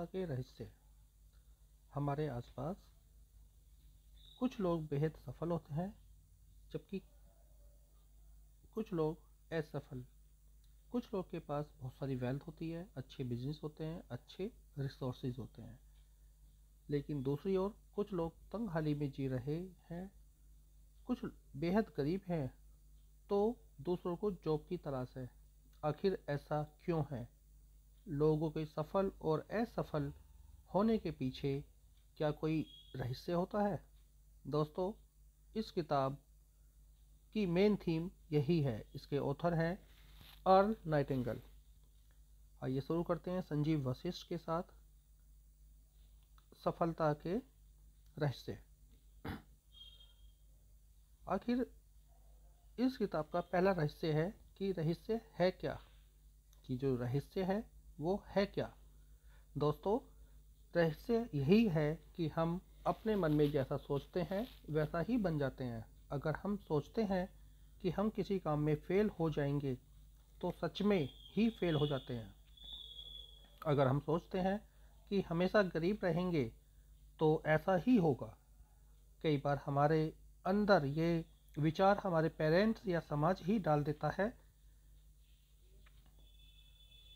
सफलता के रहस्य। हमारे आसपास कुछ लोग बेहद सफल होते हैं, जबकि कुछ लोग असफल। कुछ लोग के पास बहुत सारी वेल्थ होती है, अच्छे बिजनेस होते हैं, अच्छे रिसोर्सेज होते हैं, लेकिन दूसरी ओर कुछ लोग तंगहाली में जी रहे हैं। कुछ बेहद गरीब हैं तो दूसरों को जॉब की तलाश है। आखिर ऐसा क्यों है? लोगों के सफल और असफल होने के पीछे क्या कोई रहस्य होता है? दोस्तों, इस किताब की मेन थीम यही है। इसके ऑथर हैं अर्ल नाइटिंगेल। आइए शुरू करते हैं संजीव वशिष्ठ के साथ सफलता के रहस्य। आखिर इस किताब का पहला रहस्य है कि रहस्य है क्या, कि जो रहस्य है वो है क्या। दोस्तों, रहस्य यही है कि हम अपने मन में जैसा सोचते हैं वैसा ही बन जाते हैं। अगर हम सोचते हैं कि हम किसी काम में फेल हो जाएंगे तो सच में ही फेल हो जाते हैं। अगर हम सोचते हैं कि हमेशा गरीब रहेंगे तो ऐसा ही होगा। कई बार हमारे अंदर ये विचार हमारे पेरेंट्स या समाज ही डाल देता है।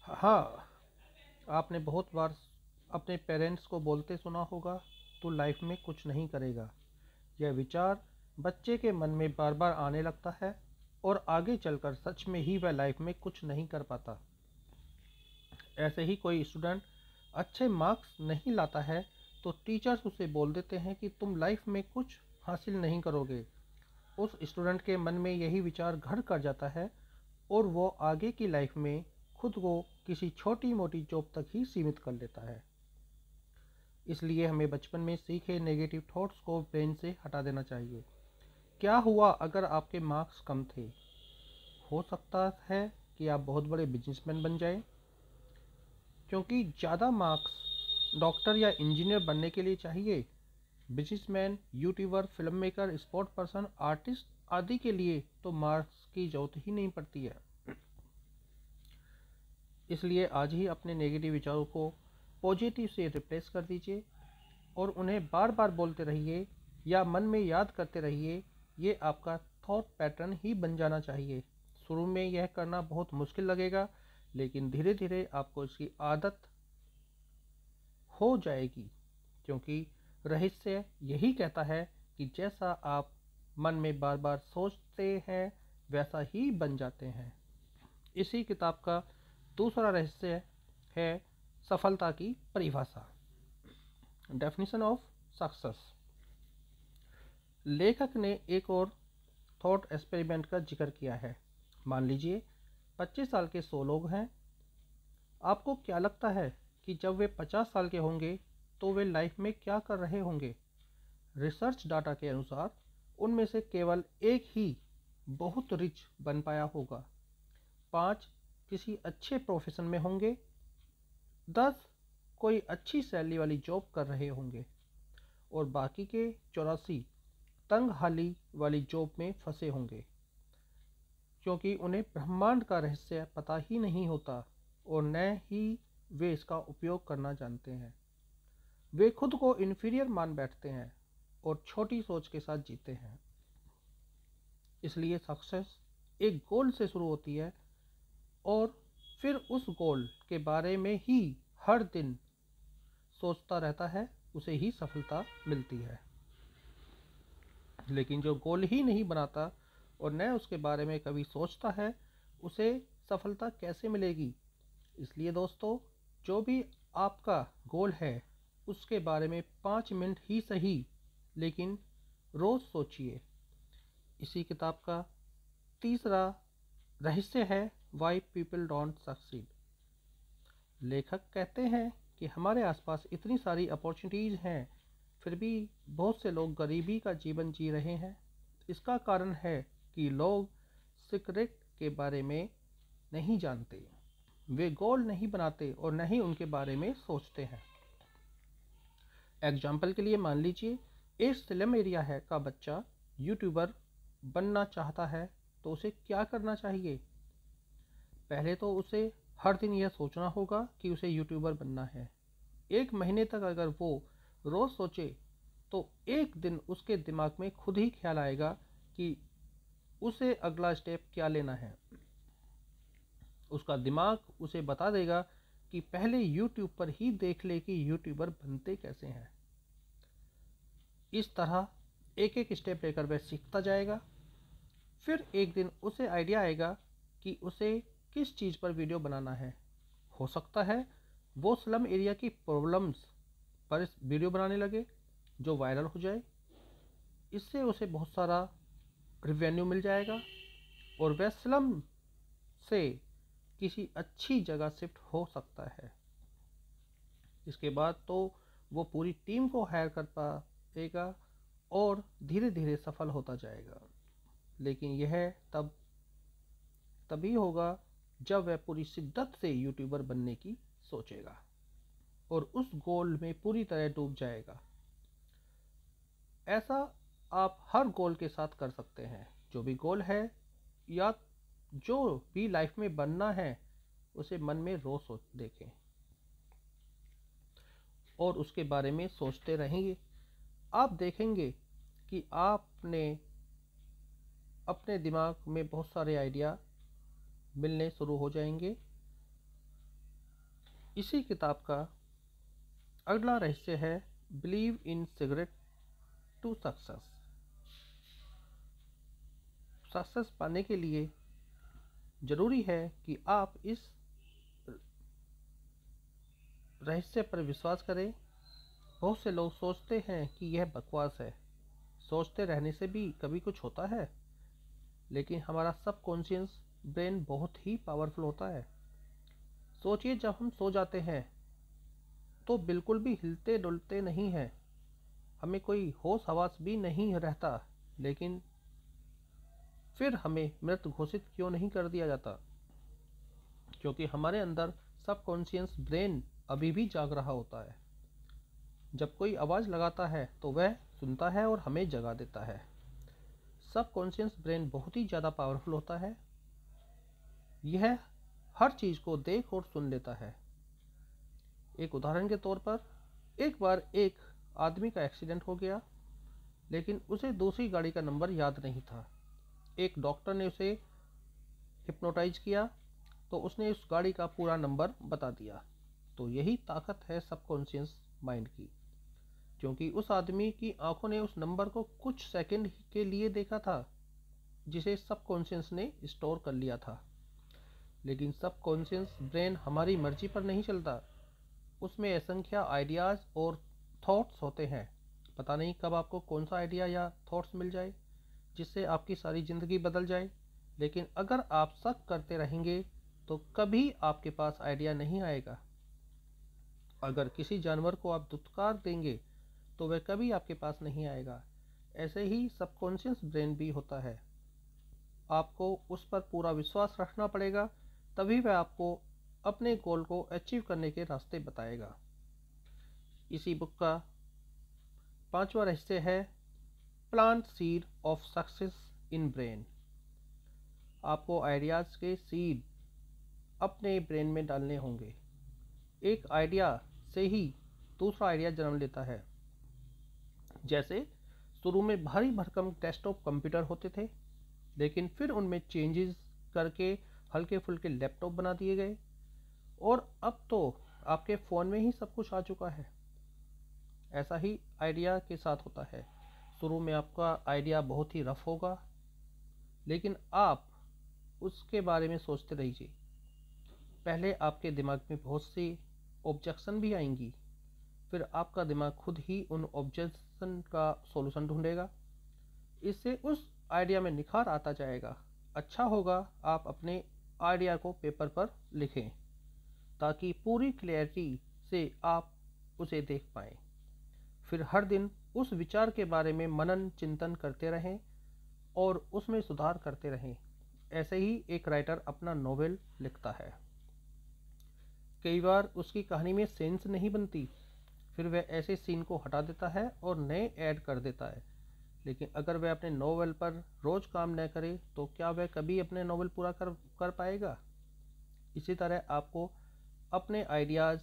हाँ, आपने बहुत बार अपने पेरेंट्स को बोलते सुना होगा, तो लाइफ में कुछ नहीं करेगा। यह विचार बच्चे के मन में बार बार आने लगता है और आगे चलकर सच में ही वह लाइफ में कुछ नहीं कर पाता। ऐसे ही कोई स्टूडेंट अच्छे मार्क्स नहीं लाता है तो टीचर्स उसे बोल देते हैं कि तुम लाइफ में कुछ हासिल नहीं करोगे। उस स्टूडेंट के मन में यही विचार घर कर जाता है और वो आगे की लाइफ में खुद को किसी छोटी मोटी जॉब तक ही सीमित कर लेता है। इसलिए हमें बचपन में सीखे नेगेटिव थॉट्स को ब्रेन से हटा देना चाहिए। क्या हुआ अगर आपके मार्क्स कम थे? हो सकता है कि आप बहुत बड़े बिजनेसमैन बन जाएं, क्योंकि ज़्यादा मार्क्स डॉक्टर या इंजीनियर बनने के लिए चाहिए। Businessman, YouTuber, film maker, sport person, artist आदि के लिए तो मार्क्स की जरूरत ही नहीं पड़ती है। इसलिए आज ही अपने नेगेटिव विचारों को पॉजिटिव से रिप्लेस कर दीजिए और उन्हें बार बार बोलते रहिए या मन में याद करते रहिए। ये आपका थॉट पैटर्न ही बन जाना चाहिए। शुरू में यह करना बहुत मुश्किल लगेगा, लेकिन धीरे धीरे आपको इसकी आदत हो जाएगी, क्योंकि रहस्य यही कहता है कि जैसा आप मन में बार बार सोचते हैं वैसा ही बन जाते हैं। इसी किताब का दूसरा रहस्य है सफलता की परिभाषा, डेफिनेशन ऑफ सक्सेस। लेखक ने एक और थॉट एक्सपेरिमेंट का जिक्र किया है। मान लीजिए 25 साल के 100 लोग हैं। आपको क्या लगता है कि जब वे 50 साल के होंगे तो वे लाइफ में क्या कर रहे होंगे? रिसर्च डाटा के अनुसार उनमें से केवल एक ही बहुत रिच बन पाया होगा, 5 किसी अच्छे प्रोफेशन में होंगे, 10 कोई अच्छी सैलरी वाली जॉब कर रहे होंगे और बाकी के 84 तंगहाली वाली जॉब में फंसे होंगे, क्योंकि उन्हें ब्रह्मांड का रहस्य पता ही नहीं होता और न ही वे इसका उपयोग करना जानते हैं। वे खुद को इन्फीरियर मान बैठते हैं और छोटी सोच के साथ जीते हैं। इसलिए सक्सेस एक गोल से शुरू होती है और फिर उस गोल के बारे में ही हर दिन सोचता रहता है, उसे ही सफलता मिलती है। लेकिन जो गोल ही नहीं बनाता और न उसके बारे में कभी सोचता है, उसे सफलता कैसे मिलेगी? इसलिए दोस्तों, जो भी आपका गोल है उसके बारे में 5 मिनट ही सही, लेकिन रोज सोचिए। इसी किताब का तीसरा रहस्य है वाई पीपल डोंट सक्सीड। लेखक कहते हैं कि हमारे आसपास इतनी सारी अपॉर्चुनिटीज़ हैं, फिर भी बहुत से लोग गरीबी का जीवन जी रहे हैं। इसका कारण है कि लोग सीक्रेट के बारे में नहीं जानते, वे गोल नहीं बनाते और न ही उनके बारे में सोचते हैं। एग्जाम्पल के लिए मान लीजिए एक स्लम एरिया है का बच्चा यूट्यूबर बनना चाहता है, तो उसे क्या करना चाहिए? पहले तो उसे हर दिन यह सोचना होगा कि उसे यूट्यूबर बनना है। 1 महीने तक अगर वो रोज़ सोचे तो एक दिन उसके दिमाग में खुद ही ख्याल आएगा कि उसे अगला स्टेप क्या लेना है। उसका दिमाग उसे बता देगा कि पहले यूट्यूब पर ही देख ले कि यूट्यूबर बनते कैसे हैं। इस तरह एक एक स्टेप लेकर वह सीखता जाएगा। फिर एक दिन उसे आइडिया आएगा कि उसे किस चीज़ पर वीडियो बनाना है। हो सकता है वो स्लम एरिया की प्रॉब्लम्स पर इस वीडियो बनाने लगे जो वायरल हो जाए। इससे उसे बहुत सारा रिवेन्यू मिल जाएगा और वह स्लम से किसी अच्छी जगह शिफ्ट हो सकता है। इसके बाद तो वो पूरी टीम को हायर कर पाएगा और धीरे धीरे सफल होता जाएगा। लेकिन यह तभी होगा जब वह पूरी शिद्दत से यूट्यूबर बनने की सोचेगा और उस गोल में पूरी तरह डूब जाएगा। ऐसा आप हर गोल के साथ कर सकते हैं। जो भी गोल है या जो भी लाइफ में बनना है उसे मन में रोज सोच देखें और उसके बारे में सोचते रहेंगे। आप देखेंगे कि आपने अपने दिमाग में बहुत सारे आइडिया मिलने शुरू हो जाएंगे। इसी किताब का अगला रहस्य है believe in cigarette to success. Success पाने के लिए जरूरी है कि आप इस रहस्य पर विश्वास करें। बहुत से लोग सोचते हैं कि यह बकवास है। सोचते रहने से भी कभी कुछ होता है। लेकिन हमारा सबकॉन्शियस ब्रेन बहुत ही पावरफुल होता है। सोचिए, जब हम सो जाते हैं तो बिल्कुल भी हिलते डुलते नहीं हैं, हमें कोई होश हवास भी नहीं रहता, लेकिन फिर हमें मृत घोषित क्यों नहीं कर दिया जाता? क्योंकि हमारे अंदर सबकॉन्शियस ब्रेन अभी भी जाग रहा होता है। जब कोई आवाज़ लगाता है तो वह सुनता है और हमें जगा देता है। सबकॉन्शियस ब्रेन बहुत ही ज़्यादा पावरफुल होता है। यह हर चीज़ को देख और सुन लेता है। एक उदाहरण के तौर पर, एक बार एक आदमी का एक्सीडेंट हो गया, लेकिन उसे दूसरी गाड़ी का नंबर याद नहीं था। एक डॉक्टर ने उसे हिप्नोटाइज किया तो उसने उस गाड़ी का पूरा नंबर बता दिया। तो यही ताकत है सबकॉन्शियस माइंड की। क्योंकि उस आदमी की आंखों ने उस नंबर को कुछ सेकंड के लिए देखा था, जिसे सबकॉन्शियस ने स्टोर कर लिया था। लेकिन सबकॉन्शियस ब्रेन हमारी मर्जी पर नहीं चलता। उसमें असंख्य आइडियाज़ और थॉट्स होते हैं। पता नहीं कब आपको कौन सा आइडिया या थॉट्स मिल जाए जिससे आपकी सारी ज़िंदगी बदल जाए। लेकिन अगर आप शक करते रहेंगे तो कभी आपके पास आइडिया नहीं आएगा। अगर किसी जानवर को आप दुत्कार देंगे तो वह कभी आपके पास नहीं आएगा। ऐसे ही सबकॉन्शियस ब्रेन भी होता है। आपको उस पर पूरा विश्वास रखना पड़ेगा, तभी वह आपको अपने गोल को अचीव करने के रास्ते बताएगा। इसी बुक का 5वां रहस्य है plant seed of success in brain. आपको आइडियाज़ के सीड अपने ब्रेन में डालने होंगे। एक आइडिया से ही दूसरा आइडिया जन्म लेता है। जैसे शुरू में भारी भरकम डेस्कटॉप कंप्यूटर होते थे, लेकिन फिर उनमें चेंजेस करके हल्के फुल्के लैपटॉप बना दिए गए और अब तो आपके फ़ोन में ही सब कुछ आ चुका है। ऐसा ही आइडिया के साथ होता है। शुरू में आपका आइडिया बहुत ही रफ होगा, लेकिन आप उसके बारे में सोचते रहिए। पहले आपके दिमाग में बहुत सी ऑब्जेक्शन भी आएंगी, फिर आपका दिमाग खुद ही उन ऑब्जेक्शन का सॉल्यूशन ढूंढेगा। इससे उस आइडिया में निखार आता जाएगा। अच्छा होगा आप अपने आइडिया को पेपर पर लिखें, ताकि पूरी क्लैरिटी से आप उसे देख पाएँ। फिर हर दिन उस विचार के बारे में मनन चिंतन करते रहें और उसमें सुधार करते रहें। ऐसे ही एक राइटर अपना नोवेल लिखता है। कई बार उसकी कहानी में सेंस नहीं बनती, फिर वह ऐसे सीन को हटा देता है और नए ऐड कर देता है। लेकिन अगर वह अपने नोवेल पर रोज़ काम न करे तो क्या वह कभी अपने नोवेल पूरा कर पाएगा? इसी तरह आपको अपने आइडियाज़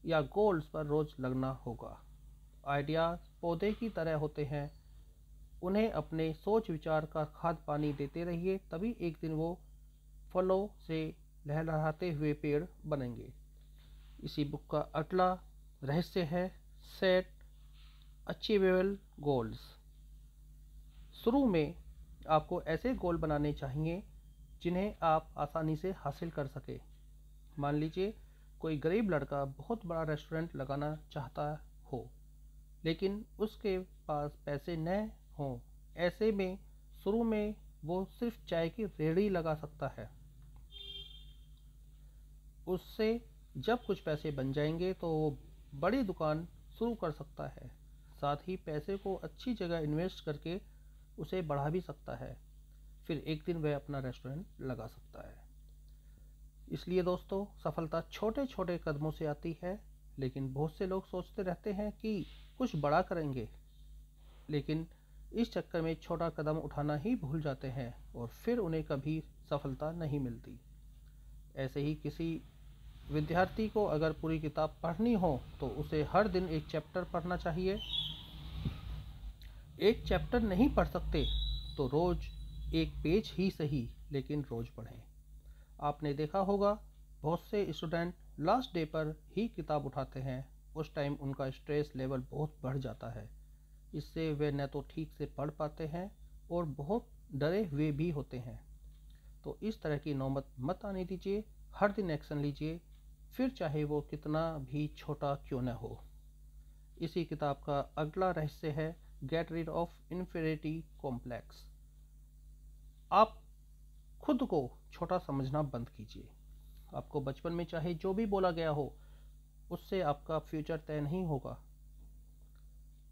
या गोल्स पर रोज लगना होगा। आइडियाज पौधे की तरह होते हैं, उन्हें अपने सोच विचार का खाद पानी देते रहिए, तभी एक दिन वो फलों से लहलहाते हुए पेड़ बनेंगे। इसी बुक का अगला रहस्य है सेट अचीवेबल गोल्स। शुरू में आपको ऐसे गोल बनाने चाहिए जिन्हें आप आसानी से हासिल कर सके। मान लीजिए कोई गरीब लड़का बहुत बड़ा रेस्टोरेंट लगाना चाहता हो, लेकिन उसके पास पैसे न हों। ऐसे में शुरू में वो सिर्फ चाय की रेहड़ी लगा सकता है। उससे जब कुछ पैसे बन जाएंगे तो वो बड़ी दुकान शुरू कर सकता है। साथ ही पैसे को अच्छी जगह इन्वेस्ट करके उसे बढ़ा भी सकता है। फिर एक दिन वह अपना रेस्टोरेंट लगा सकता है। इसलिए दोस्तों, सफलता छोटे छोटे कदमों से आती है, लेकिन बहुत से लोग सोचते रहते हैं कि कुछ बड़ा करेंगे, लेकिन इस चक्कर में छोटा कदम उठाना ही भूल जाते हैं और फिर उन्हें कभी सफलता नहीं मिलती। ऐसे ही किसी विद्यार्थी को अगर पूरी किताब पढ़नी हो तो उसे हर दिन एक चैप्टर पढ़ना चाहिए। एक चैप्टर नहीं पढ़ सकते तो रोज एक पेज ही सही, लेकिन रोज पढ़ें। आपने देखा होगा बहुत से स्टूडेंट लास्ट डे पर ही किताब उठाते हैं। उस टाइम उनका स्ट्रेस लेवल बहुत बढ़ जाता है। इससे वे न तो ठीक से पढ़ पाते हैं और बहुत डरे हुए भी होते हैं। तो इस तरह की नौबत मत आने दीजिए। हर दिन एक्शन लीजिए, फिर चाहे वो कितना भी छोटा क्यों न हो। इसी किताब का अगला रहस्य है get rid of inferiority complex. आप खुद को छोटा समझना बंद कीजिए। आपको बचपन में चाहे जो भी बोला गया हो, उससे आपका फ्यूचर तय नहीं होगा।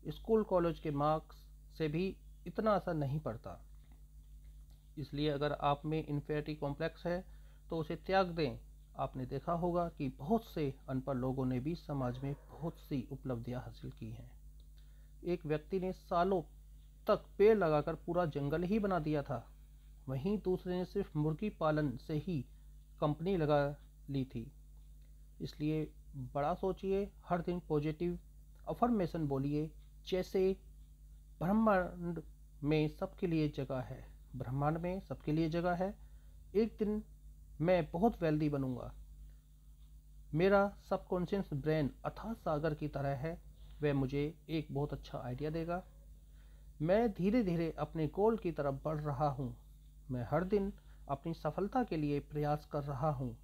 स्कूल कॉलेज के मार्क्स से भी इतना असर नहीं पड़ता। इसलिए अगर आप में इन्फीरियरिटी कॉम्प्लेक्स है तो उसे त्याग दें। आपने देखा होगा कि बहुत से अनपढ़ लोगों ने भी समाज में बहुत सी उपलब्धियां हासिल की हैं। एक व्यक्ति ने सालों तक पेड़ लगाकर पूरा जंगल ही बना दिया था, वहीं दूसरे ने सिर्फ मुर्गी पालन से ही कंपनी लगा ली थी। इसलिए बड़ा सोचिए, हर दिन पॉजिटिव अफर्मेशन बोलिए, जैसे ब्रह्मांड में सबके लिए जगह है, ब्रह्मांड में सबके लिए जगह है। एक दिन मैं बहुत वेल्दी बनूंगा। मेरा सबकॉन्शियस ब्रेन अथाह सागर की तरह है, वह मुझे एक बहुत अच्छा आइडिया देगा। मैं धीरे धीरे अपने गोल की तरफ बढ़ रहा हूँ। मैं हर दिन अपनी सफलता के लिए प्रयास कर रहा हूँ।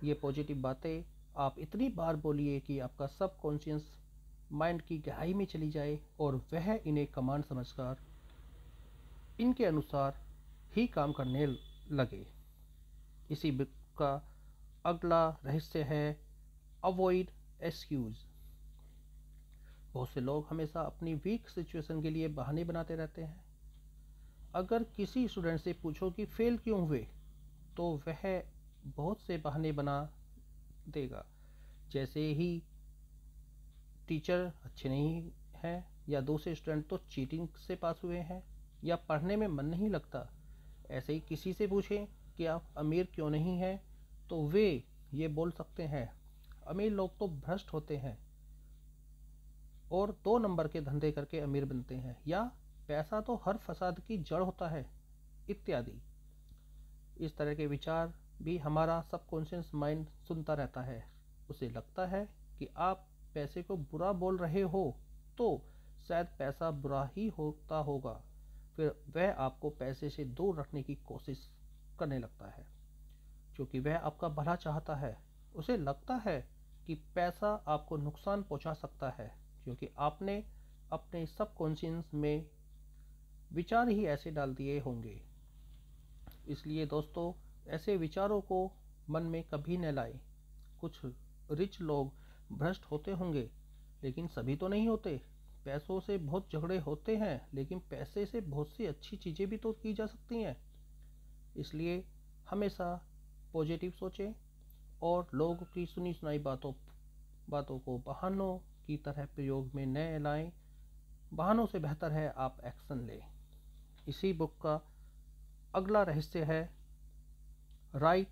ये पॉजिटिव बातें आप इतनी बार बोलिए कि आपका सबकॉन्शियस माइंड की गहराई में चली जाए और वह इन्हें कमांड समझकर इनके अनुसार ही काम करने लगे। इसी बुक का अगला रहस्य है अवॉइड एक्सक्यूज। बहुत से लोग हमेशा अपनी वीक सिचुएशन के लिए बहाने बनाते रहते हैं। अगर किसी स्टूडेंट से पूछो कि फेल क्यों हुए, तो वह बहुत से बहाने बना देगा, जैसे ही टीचर अच्छे नहीं हैं, या दूसरे स्टूडेंट तो चीटिंग से पास हुए हैं, या पढ़ने में मन नहीं लगता। ऐसे ही किसी से पूछें कि आप अमीर क्यों नहीं हैं, तो वे ये बोल सकते हैं अमीर लोग तो भ्रष्ट होते हैं और 2 नंबर के धंधे करके अमीर बनते हैं, या पैसा तो हर फसाद की जड़ होता है, इत्यादि। इस तरह के विचार भी हमारा सबकॉन्शियस माइंड सुनता रहता है। उसे लगता है कि आप पैसे को बुरा बोल रहे हो तो शायद पैसा बुरा ही होता होगा। फिर वह आपको पैसे से दूर रखने की कोशिश करने लगता है, क्योंकि वह आपका भला चाहता है। उसे लगता है कि पैसा आपको नुकसान पहुंचा सकता है, क्योंकि आपने अपने सबकॉन्शियस में विचार ही ऐसे डाल दिए होंगे। इसलिए दोस्तों, ऐसे विचारों को मन में कभी न लाएं। कुछ रिच लोग भ्रष्ट होते होंगे, लेकिन सभी तो नहीं होते। पैसों से बहुत झगड़े होते हैं, लेकिन पैसे से बहुत सी अच्छी चीज़ें भी तो की जा सकती हैं। इसलिए हमेशा पॉजिटिव सोचें और लोगों की सुनी सुनाई बातों को बहानों की तरह प्रयोग में न लाएं। बहानों से बेहतर है आप एक्शन लें। इसी बुक का अगला रहस्य है right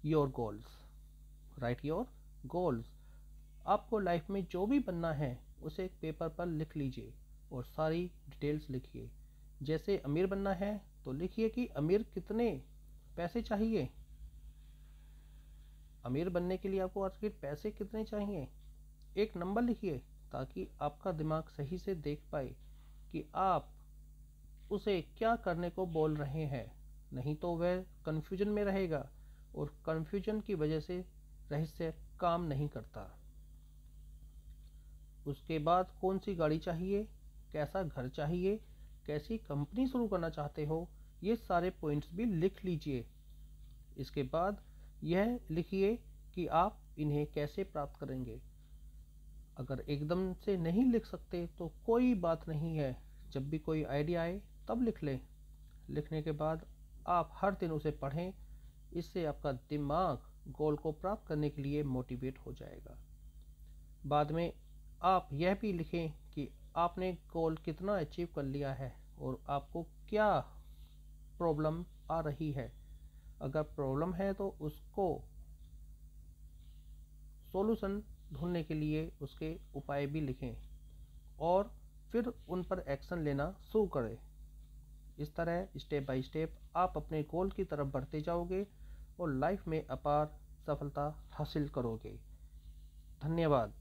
your goals. Right your goals. आपको लाइफ में जो भी बनना है उसे एक पेपर पर लिख लीजिए और सारी डिटेल्स लिखिए। जैसे अमीर बनना है तो लिखिए कि अमीर कितने पैसे चाहिए, अमीर बनने के लिए आपको आखिर पैसे कितने चाहिए। एक नंबर लिखिए ताकि आपका दिमाग सही से देख पाए कि आप उसे क्या करने को बोल रहे हैं, नहीं तो वह कन्फ्यूजन में रहेगा और कन्फ्यूजन की वजह से रहस्य काम नहीं करता। उसके बाद कौन सी गाड़ी चाहिए, कैसा घर चाहिए, कैसी कंपनी शुरू करना चाहते हो, ये सारे पॉइंट्स भी लिख लीजिए। इसके बाद यह लिखिए कि आप इन्हें कैसे प्राप्त करेंगे। अगर एकदम से नहीं लिख सकते तो कोई बात नहीं है, जब भी कोई आइडिया आए तब लिख लें। लिखने के बाद आप हर दिन उसे पढ़ें, इससे आपका दिमाग गोल को प्राप्त करने के लिए मोटिवेट हो जाएगा। बाद में आप यह भी लिखें कि आपने गोल कितना अचीव कर लिया है और आपको क्या प्रॉब्लम आ रही है। अगर प्रॉब्लम है तो उसको सॉल्यूशन ढूंढने के लिए उसके उपाय भी लिखें और फिर उन पर एक्शन लेना शुरू करें। इस तरह स्टेप बाय स्टेप आप अपने गोल की तरफ बढ़ते जाओगे और लाइफ में अपार सफलता हासिल करोगे। धन्यवाद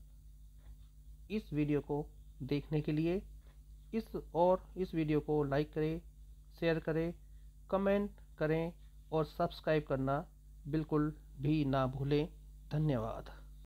इस वीडियो को देखने के लिए। इस वीडियो को लाइक करें, शेयर करें, कमेंट करें और सब्सक्राइब करना बिल्कुल भी ना भूलें। धन्यवाद।